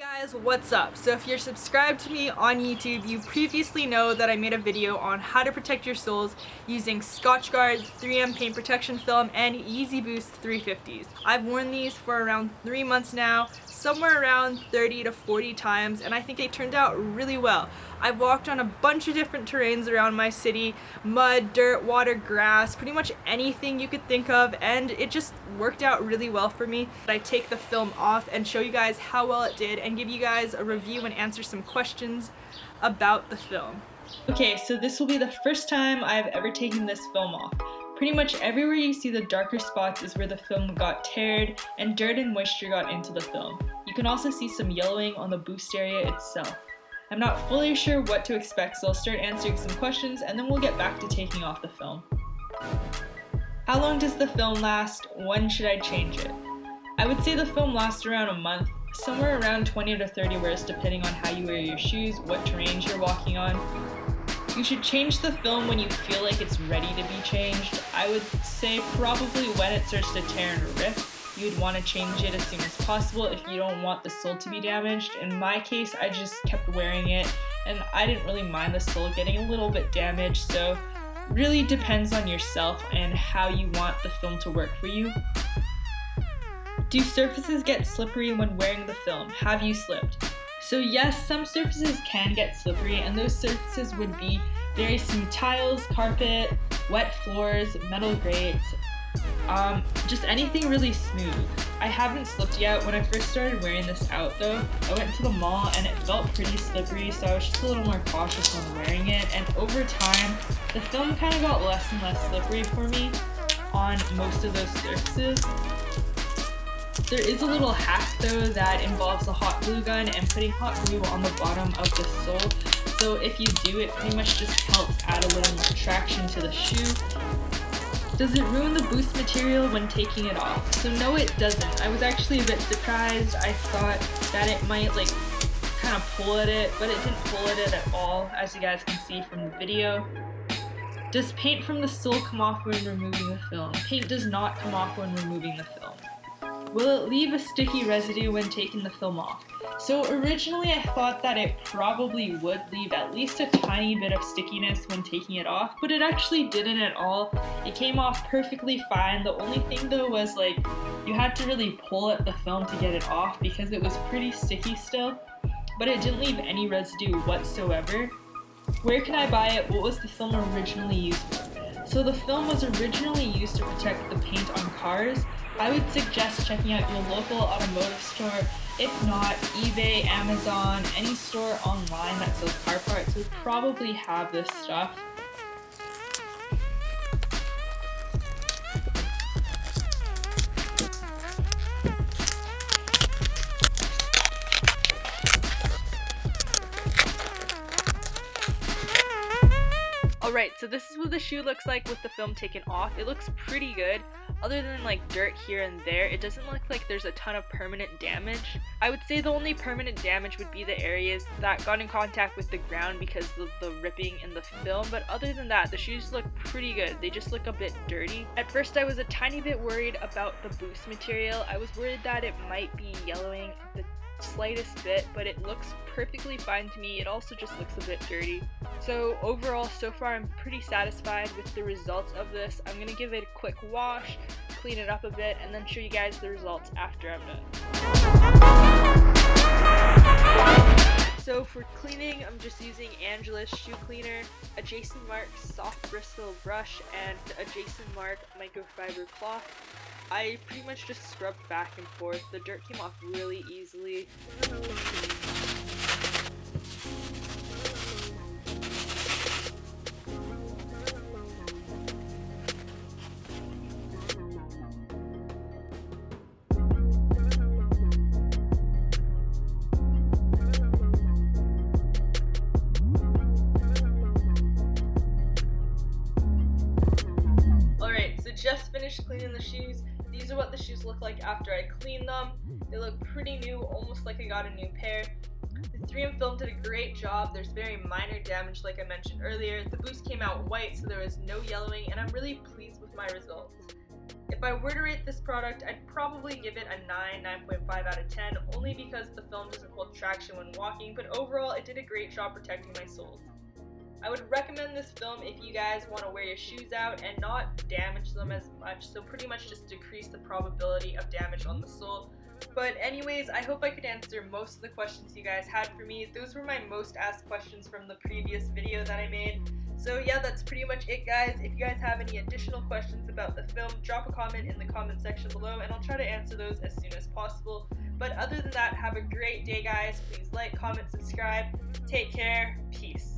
Guys, what's up? So if you're subscribed to me on YouTube, you previously know that I made a video on how to protect your soles using Scotchgard 3M paint protection film and Yeezy Boost 350s. I've worn these for around 3 months now, somewhere around 30 to 40 times, and I think they turned out really well. I've walked on a bunch of different terrains around my city, mud, dirt, water, grass, pretty much anything you could think of, and it just worked out really well for me. I take the film off and show you guys how well it did and give you guys a review and answer some questions about the film. Okay, so this will be the first time I've ever taken this film off. Pretty much everywhere you see the darker spots is where the film got teared and dirt and moisture got into the film. You can also see some yellowing on the boost area itself. I'm not fully sure what to expect, so I'll start answering some questions and then we'll get back to taking off the film. How long does the film last? When should I change it? I would say the film lasts around a month, somewhere around 20 to 30 wears depending on how you wear your shoes, what terrains you're walking on. You should change the film when you feel like it's ready to be changed. I would say probably when it starts to tear and rip. You would want to change it as soon as possible if you don't want the sole to be damaged. In my case, I just kept wearing it and I didn't really mind the sole getting a little bit damaged, so really depends on yourself and how you want the film to work for you. Do surfaces get slippery when wearing the film? Have you slipped? So yes, some surfaces can get slippery, and those surfaces would be very smooth tiles, carpet, wet floors, metal grates, just anything really smooth. I haven't slipped yet. When I first started wearing this out though, I went to the mall and it felt pretty slippery, so I was just a little more cautious when wearing it, and over time, the film kind of got less and less slippery for me on most of those surfaces. There is a little hack though that involves a hot glue gun and putting hot glue on the bottom of the sole. So if you do, it pretty much just helps add a little more traction to the shoe. Does it ruin the boost material when taking it off? So no, it doesn't. I was actually a bit surprised. I thought that it might kind of pull at it, but it didn't pull at it at all, as you guys can see from the video. Does paint from the sole come off when removing the film? Paint does not come off when removing the film. Will it leave a sticky residue when taking the film off? So originally I thought that it probably would leave at least a tiny bit of stickiness when taking it off, but it actually didn't at all. It came off perfectly fine. The only thing though was you had to really pull at the film to get it off because it was pretty sticky still, but it didn't leave any residue whatsoever. Where can I buy it? What was the film originally used for? So the film was originally used to protect the paint on cars. I would suggest checking out your local automotive store. If not, eBay, Amazon, any store online that sells car parts would probably have this stuff. Alright, so this is what the shoe looks like with the film taken off. It looks pretty good. Other than dirt here and there, it doesn't look like there's a ton of permanent damage. I would say the only permanent damage would be the areas that got in contact with the ground because of the ripping in the film, but other than that, the shoes look pretty good. They just look a bit dirty. At first I was a tiny bit worried about the boost material. I was worried that it might be yellowing the slightest bit, but it looks perfectly fine to me. It also just looks a bit dirty. So overall, so far I'm pretty satisfied with the results of this. I'm gonna give it a quick wash, clean it up a bit, and then show you guys the results after I'm done. So for cleaning, I'm just using Angela's shoe cleaner, a Jason Mark soft bristle brush, and a Jason Mark microfiber cloth. I pretty much just scrubbed back and forth. The dirt came off really easily. Alright, so just finished cleaning the shoes. These are what the shoes look like after I cleaned them. They look pretty new, almost like I got a new pair. The 3M film did a great job. There's very minor damage like I mentioned earlier. The boost came out white, so there was no yellowing, and I'm really pleased with my results. If I were to rate this product, I'd probably give it a 9.5 out of 10, only because the film doesn't hold traction when walking, but overall it did a great job protecting my soles. I would recommend this film if you guys want to wear your shoes out and not damage them as much, so pretty much just decrease the probability of damage on the sole. But anyways, I hope I could answer most of the questions you guys had for me. Those were my most asked questions from the previous video that I made. So yeah, that's pretty much it, guys. If you guys have any additional questions about the film, drop a comment in the comment section below and I'll try to answer those as soon as possible. But other than that, have a great day, guys. Please like, comment, subscribe. Take care. Peace.